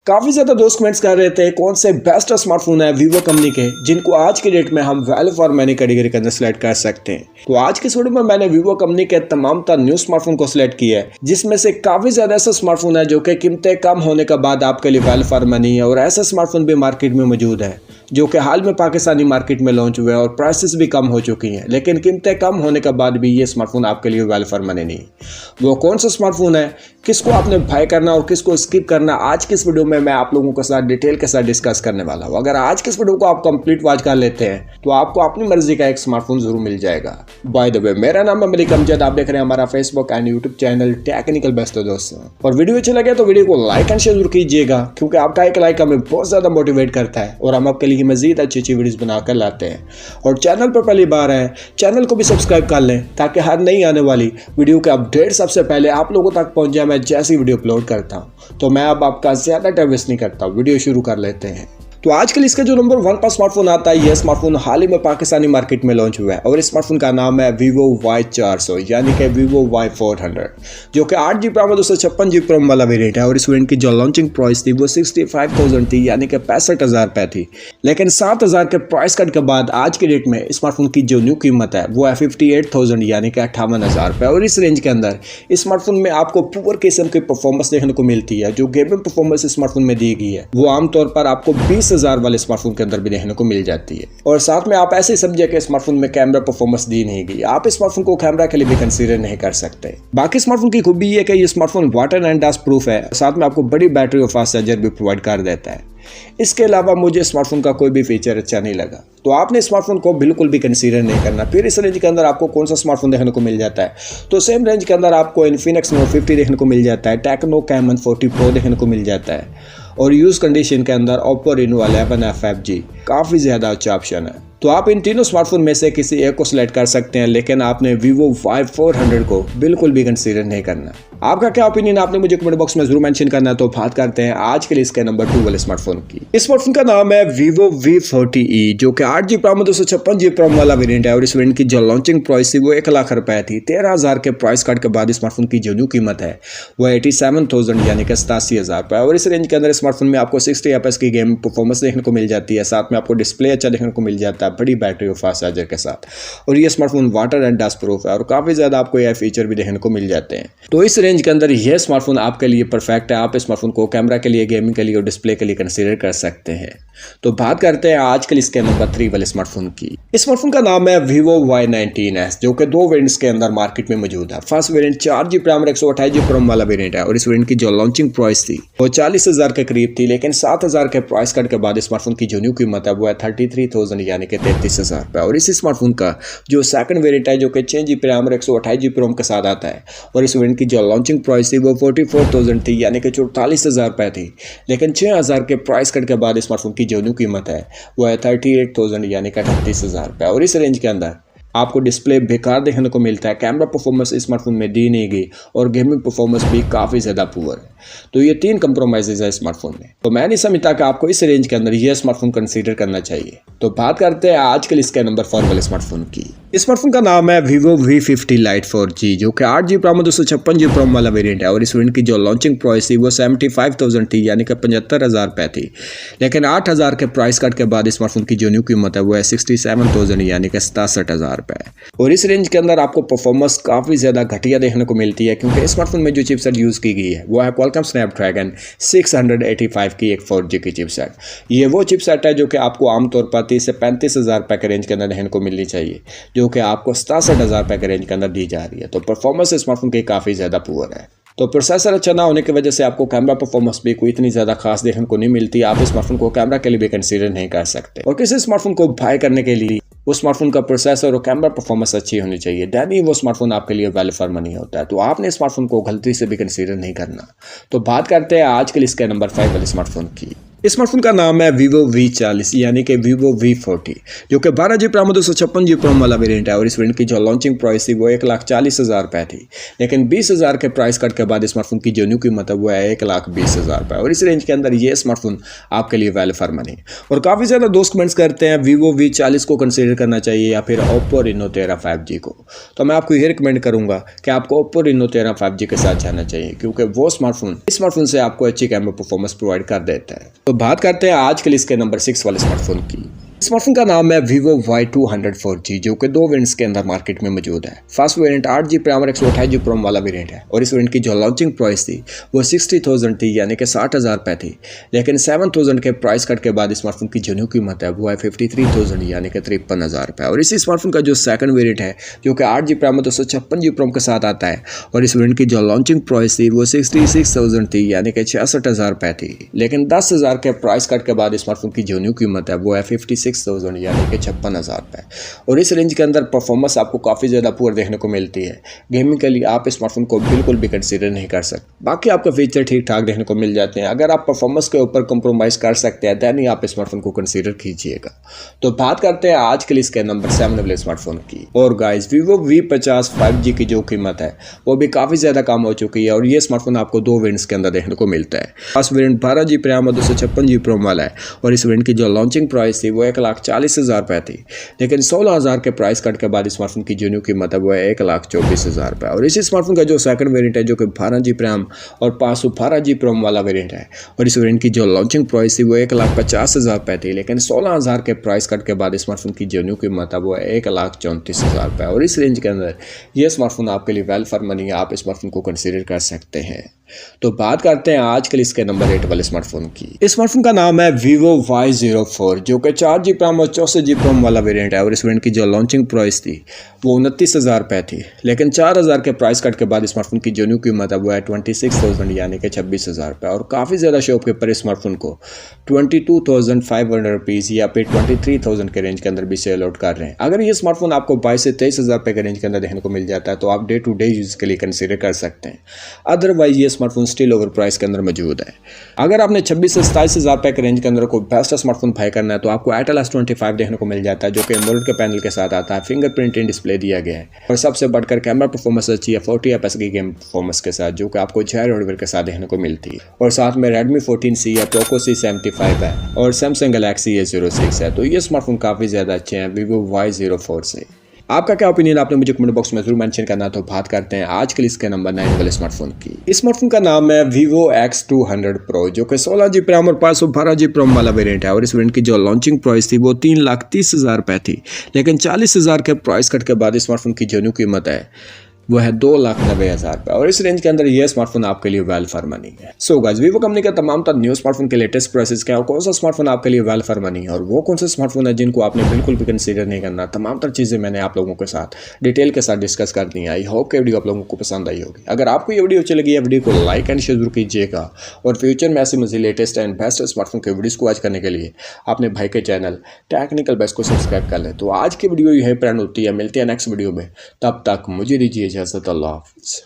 काफी ज्यादा दोस्त कमेंट्स कर रहे थे कौन से बेस्ट स्मार्टफोन है वीवो कंपनी के जिनको आज के डेट में हम वैल्यू फॉर मनी कैटेगरी के अंदर सिलेक्ट कर सकते हैं। तो आज के वीडियो में मैंने वीवो कंपनी के तमाम न्यू स्मार्टफोन को सिलेक्ट किया है, जिसमें से काफी ज्यादा ऐसा स्मार्टफोन है जो कि कीमतें कम होने के बाद आपके लिए वैल्यू फॉर मनी है, और ऐसा स्मार्टफोन भी मार्केट में मौजूद है जो कि हाल में पाकिस्तानी मार्केट में लॉन्च हुए हैं और प्राइसेस भी कम हो चुकी हैं, लेकिन कीमतें कम होने के बाद भी ये स्मार्टफोन आपके लिए वैल्यू फॉर मनी नहीं। वो कौन सा स्मार्टफोन है, किसको आपने बाय करना और किसको स्किप करना, आज की इस वीडियो में मैं आप लोगों के साथ डिटेल के साथ डिस्कस करने वाला हूँ। अगर आज की इस वीडियो को आप कंप्लीट वॉच कर लेते हैं तो आपको अपनी मर्जी का एक स्मार्टफोन जरूर मिल जाएगा। बाय द वे, मेरा नाम है मलिक अमजद, आप देख रहे हैं हमारा Facebook and YouTube channel technical best दोस्तों। और वीडियो अच्छा लगे तो वीडियो को लाइक एंड शेयर जरूर कीजिएगा, क्योंकि आपका एक लाइक हमें बहुत ज्यादा मोटिवेट करता है और हम आपके लिए मजीद अच्छी अच्छी वीडियोस बनाकर लाते हैं। और चैनल पर पहली बार है, चैनल को भी सब्सक्राइब कर लें ताकि हर नई आने वाली वीडियो के अपडेट सबसे पहले आप लोगों तक पहुंच जाए मैं जैसी वीडियो अपलोड करता हूं। तो मैं अब आपका ज्यादा टाइम वेस्ट नहीं करता, वीडियो शुरू कर लेते हैं। तो आजकल इसका जो नंबर 1 पर स्मार्टफोन आता है, यह स्मार्टफोन हाल ही में पाकिस्तानी मार्केट में लॉन्च हुआ है और इस स्मार्टफोन का नाम है Vivo Y400 यानी कि Vivo Y400, जो कि 8GB RAM 256GB ROM वाला वेरिएंट है। और इस वेरिएंट की जो लॉन्चिंग प्राइस थी वो 65,000 थी यानी कि 65,000 रुपये थी, लेकिन 7,000 के प्राइस कट के बाद आज के डेट में इस स्मार्टफोन की जो न्यू कीमत है वो है 58,000 यानी कि 58,000 रुपये। और इस रेंज के अंदर इस स्मार्टफोन में आपको पुअर किस्म की परफॉर्मेंस देखने को मिलती है। जो गेमिंग परफॉर्मेंस इस स्मार्टफोन में दी गई है वो आमतौर पर आपको 20,000 वाले स्मार्टफोन के अंदर भी देखने को मिल जाती है। और साथ में आप ऐसे समझिए कि स्मार्टफोन में कैमरा परफॉर्मेंस दी नहीं गई, आप इस स्मार्टफोन को कैमरा के लिए भी कंसीडर नहीं कर सकते। बाकी स्मार्टफोन की खूबी ये है कि ये smartphone water and dust proof है, साथ में आपको बड़ी बैटरी और फास्ट चार्जर भी प्रोवाइड कर देता है। इसके अलावा मुझे स्मार्टफोन का कोई भी फीचर अच्छा नहीं लगा, तो आपने स्मार्टफोन को बिल्कुल भी कंसीडर नहीं करना। फिर इस रेंज के अंदर आपको कौन सा स्मार्टफोन देखने को मिल जाता है, तो सेम रेंज के अंदर आपको इन्फिनिक्स नोट 50 देखने को मिल जाता है, टेक्नो कैमन 40 प्रो देखने को मिल जाता है, और यूज कंडीशन के अंदर ओप्पो रेनो 11 5G काफ़ी ज़्यादा अच्छा ऑप्शन है। तो आप इन तीनों स्मार्टफोन में से किसी एक को सिलेक्ट कर सकते हैं, लेकिन आपने Vivo Y400 को बिल्कुल भी कंसीडर नहीं करना। आपका क्या ओपिनियन, आपने मुझे कमेंट बॉक्स में जरूर मेंशन करना है। तो बात करते हैं आज के लिए इसके नंबर 2 वाले स्मार्टफोन की। इस स्मार्टफोन का नाम है Vivo V40e, जो कि 8GB RAM 256GB ROM वाला वेरिएंट है। और इस वेरिएंट की जो लॉन्चिंग प्राइस थी वो 1 लाख रुपए थी। 13,000 के प्राइस कट के बाद इस स्मार्टफोन की जो न्यू कीमत है वो 87,000 यानी कि 87,000 रुपए। और इस रेंज के अंदर स्मार्टफोन में आपको 60 FPS की गेम परफॉर्मेंस देखने को मिल जाती है, साथ में आपको डिस्प्ले अच्छा देखने को मिल जाता है, बड़ी बैटरी और फास्ट चार्जर के साथ। और ये smartphone water and dust proof है और काफी ज्यादा आपको यह फीचर भी देखने को मिल जाते हैं। तो इस रेंज के अंदर यह स्मार्टफोन आपके लिए परफेक्ट है। आप इस स्मार्टफोन को कैमरा के लिए, गेमिंग के लिए और डिस्प्ले के लिए कंसीडर कर सकते हैं। तो बात करते हैं आज के लिए इसके नंबर 3 वाले स्मार्टफोन की। इस स्मार्टफोन का नाम है Vivo Y19s, जो कि 2 वेरिएंट्स के अंदर मार्केट में मौजूद है। First variant 4GB RAM 128GB ROM वाला वेरिएंट है और इस वेरिएंट की जो लॉन्चिंग प्राइस थी वो 40,000 के करीब थी, लेकिन 7,000 के प्राइस कट के बाद स्मार्टफोन की जो न्यू कीमत है वो है 33,000 यानी कि 33,000 रुपए। और इस स्मार्टफोन का जो सेकंड वेरिएंट है जो कि 6GB RAM 128GB ROM के साथ आता है, और इस वेरिएंट की जो लॉन्चिंग प्राइस थी वो 44,000 थी यानी कि 44,000 रुपए थी, लेकिन 6,000 के प्राइस कट के बाद स्मार्टफोन की जो न्यू कीमत है वो है 38,000 यानी कि 38,000 रुपए। और इस रेंज के अंदर आपको डिस्प्ले बेकार देखने को मिलता है, कैमरा परफॉर्मेंस स्मार्टफोन में दी नहीं गई और गेमिंग परफॉर्मेंस भी काफ़ी ज़्यादा पुअर है। तो ये 3 कंप्रोमाइजेज है स्मार्टफोन में। तो मैं नहीं समझता कि आपको इस रेंज के अंदर ये स्मार्टफोन कंसीडर करना चाहिए। तो बात करते हैं आज के लिए इसके नंबर 4 वाले स्मार्टफोन की। इस स्मार्टफोन का नाम है Vivo V50 Lite 4G, जो कि 8GB RAM 256GB ROM वाला वेरिएंट है। और इस वेरिएंट की जो लॉन्चिंग प्राइस थी वो 75,000 थी यानी कि 75,000 रुपए थी, लेकिन 8,000 के प्राइस कट के बाद स्मार्टफोन की जो न्यू कीमत है वो है 67,000 यानी कि 67,000 रुपए। और इस रेंज के अंदर आपको परफॉर्मेंस काफ़ी ज़्यादा घटिया देखने को मिलती है, क्योंकि स्मार्टफोन में जो चिपसेट यूज़ की गई है वो है Qualcomm Snapdragon 685 की एक 4G की चिपसेट। ये वो चिपसेट है जो कि आपको आमतौर पर 30 से 35,000 रुपए के रेंज के अंदर देखने को मिलनी चाहिए, जो कि आपको 67,000 रुपए के रेंज के अंदर दी जा रही है। तो परफॉर्मेंस स्मार्टफोन की काफ़ी ज़्यादा पुअर है। तो प्रोसेसर अच्छा ना होने की वजह से आपको कैमरा परफॉर्मेंस भी कोई इतनी ज़्यादा खास देखने को नहीं मिलती। आप इस स्मार्टफोन को कैमरा के लिए भी कंसीडर नहीं कर सकते। और किसी स्मार्टफोन को बाय करने के लिए उस स्मार्टफोन का प्रोसेसर और कैमरा परफॉर्मेंस अच्छी होनी चाहिए, देन ही वो स्मार्टफोन आपके लिए वैल्यू फॉर मनी होता है। तो आपने स्मार्टफोन को गलती से भी कंसीडर नहीं करना। तो बात करते हैं आज के लिए इसके नंबर 5 वाले स्मार्टफोन की। स्मार्टफोन का नाम है Vivo V40 यानी कि Vivo V40 जो कि 12 GB RAM 256 GB ROM वाला वेरिएंट है और इस वेरिएंट की जो लॉन्चिंग प्राइस थी वो 1,40,000 रुपये थी, लेकिन 20,000 के प्राइस कट के बाद स्मार्टफोन की जो न्यू कीमत है वो है 1,20,000 रुपये और इस रेंज के अंदर ये स्मार्टफोन आपके लिए वैल्यू फॉर मनी। और काफ़ी ज़्यादा दोस्त कमेंट्स करते हैं Vivo V40 को कंसिडर करना चाहिए या फिर Oppo Reno 13 5G को, तो मैं आपको ये रिकमेंड करूँगा कि आपको Oppo Reno 13 5G के साथ जाना चाहिए क्योंकि वो स्मार्टफोन से आपको अच्छी कैमरा परफॉर्मेंस प्रोवाइड कर देता है। तो बात करते हैं आज के लिस्ट के नंबर 6 वाले स्मार्टफोन की। स्मार्टफोन का नाम है Vivo Y200 4G जो कि 2 वेरिएंट्स के अंदर मार्केट में मौजूद है। फर्स्ट वेरिएंट 8GB RAM और 128GB ROM वाला वेरिएंट है और इस वेरिएंट की जो लॉन्चिंग प्राइस थी वो 60,000 थी यानी कि 60,000 रुपये थी, लेकिन 7,000 के प्राइस कट के बाद स्मार्टफोन की जो न्यू कीमत है वो है 53,000 यानी कि 53,000 रुपये। और इसी स्मार्टफोन का जो सेकंड वेरिएंट है जो कि 8GB RAM और 256GB ROM के साथ आता है और इस वेरिएंट की जो लॉन्चिंग प्राइस थी वो 66,000 थी यानी कि 66,000 रुपये थी, लेकिन 10,000 के प्राइस कट के बाद स्मार्टफोन की जो न्यू कीमत है वो है 56,000 यानी कि 56,000 रुपये। और इस रेंज के अंदर परफॉर्मेंस आपको काफ़ी ज़्यादा पुअर देखने को मिलती है। गेमिंग के लिए आप स्मार्टफोन को बिल्कुल भी कंसीडर नहीं कर सकते, बाकी आपके फीचर ठीक ठाक देखने को मिल जाते हैं। अगर आप परफॉर्मेंस के ऊपर कंप्रोमाइज़ कर सकते हैं दैन ही आप स्मार्टफोन को कंसीडर कीजिएगा। तो बात करते हैं आज के लिस्ट के नंबर 7 वाले स्मार्टफोन की। और गाइस Vivo V50 5G की जो कीमत है वो भी काफ़ी ज़्यादा कम हो चुकी है और ये स्मार्टफोन आपको 2 वेरिएंट्स के अंदर देखने को मिलता है। फर्स्ट वेरिएंट 12GB RAM और 256GB ROM वाला है और इस वेरिएंट की जो लॉन्चिंग प्राइस थी वो 1,40,000 रुपये थी, लेकिन 16,000 के प्राइस कट के बाद स्मार्टफोन की जो न्यू कीमत है वो है 1,24,000 रुपये। और इसी स्मार्टफोन का जो सेकंड वेरिएंट है जो कि 12GB RAM और 512GB ROM वाला वेरिएंट है और इस वेरिएंट की जो लॉन्चिंग प्राइस थी वो 1,50,000 रुपये थी, लेकिन 16,000 के प्राइस कट के बाद स्मार्टफोन की जो न्यू कीमत है वो है 1,34,000 रुपये। और इस रेंज के अंदर ये स्मार्टफोन आपके लिए वेल फॉर मनी है, आप स्मार्टफोन को कंसीडर कर सकते हैं। तो बात करते हैं आज के लिस्ट के नंबर 8 वाले स्मार्टफोन की। स्मार्टफोन का नाम है Vivo Y04 जो कि 4GB RAM और 64GB ROM वाला वेरिएंट है और इस वेरिएंट की जो लॉन्चिंग प्राइस थी वो 29,000 रुपये थी, लेकिन 4,000 के प्राइस कट के बाद स्मार्टफोन की जो न्यू कीमत है वो है 26,000 यानी कि 26,000 रुपये। और काफ़ी ज़्यादा शॉप के ऊपर स्मार्टफोन को 22,500 रुपीज़ या फिर 23,000 के रेंज के अंदर भी सेल आउट कर रहे हैं। अगर ये स्मार्टफोन आपको 22 से 23,000 रुपये के रेंज के अंदर देखने को मिल जाता है तो आप डे टू डे यूज़ के लिए कंसिडर कर सकते हैं, अदरवाइज ये स्मार्टफोन स्टिल ओवर प्राइस के अंदर मौजूद है। अगर आपने 26 से 27,000 रुपये के रेंज के अंदर कोई बेस्ट स्मार्टफोन बाय करना है तो आपको Itel S25 देखने को मिल जाता है जो कि एमोलेड के पैनल के साथ आता है, फिंगरप्रिंट इन डिस्प्ले दिया गया है और सबसे बढ़कर कैमरा परफॉर्मेंस अच्छी है 40 fps की गेम परफॉर्मेंस के साथ जो कि आपको Jai हार्डवेयर के साथ देखने को मिलती है। और साथ में Redmi 14C है, Poco C75 है और Samsung Galaxy A06 है। तो ये स्मार्टफोन काफ़ी ज़्यादा अच्छे हैं Vivo Y04 से। आपका क्या ओपिनियन आपने मुझे कमेंट बॉक्स में जरूर मेंशन करना। तो बात करते हैं आज के लिस्ट के नंबर 9 वाले स्मार्टफोन की। स्मार्टफोन का नाम है Vivo X200 Pro जो कि 16GB RAM और 512GB ROM वाला वेरिएंट है और इस वेरिएंट की जो लॉन्चिंग प्राइस थी वो 3,30,000 रुपये थी, लेकिन 40,000 के प्राइस कट के बाद स्मार्टफोन की जो न्यू कीमत है वो है 2,90,000 रुपये। और इस रेंज के अंदर ये स्मार्टफोन आपके लिए वेल फॉर मनी है। सो गाइस Vivo कंपनी का तमाम तर न्यू स्मार्टफोन के लेटेस्ट प्राइसेस क्या और कौन सा स्मार्टफोन आपके लिए वेल फॉर मनी है और वो कौन सा स्मार्टफोन है जिनको आपने बिल्कुल भी कंसीडर नहीं करना, तमाम तर चीज़ें मैंने आप लोगों के साथ डिटेल के साथ डिस्कस कर दी है। आई होप कि वीडियो आप लोगों को पसंद आई होगी। अगर आपको ये वीडियो अच्छी लगी है वीडियो को लाइक एंड शेयर जरूर कीजिएगा और फ्यूचर में ऐसे मज़ीद लेटेस्ट एंड बेस्ट स्मार्टफोन के वीडियोज़ को वॉच करने के लिए अपने भाई के चैनल टेक्निकल बेस्ट को सब्सक्राइब कर लें। तो आज की वीडियो यही प्लान होती है, मिलती है नेक्स्ट वीडियो में, तब तक मुझे दीजिए इजाज़त। अल्लाह हाफ़िज़।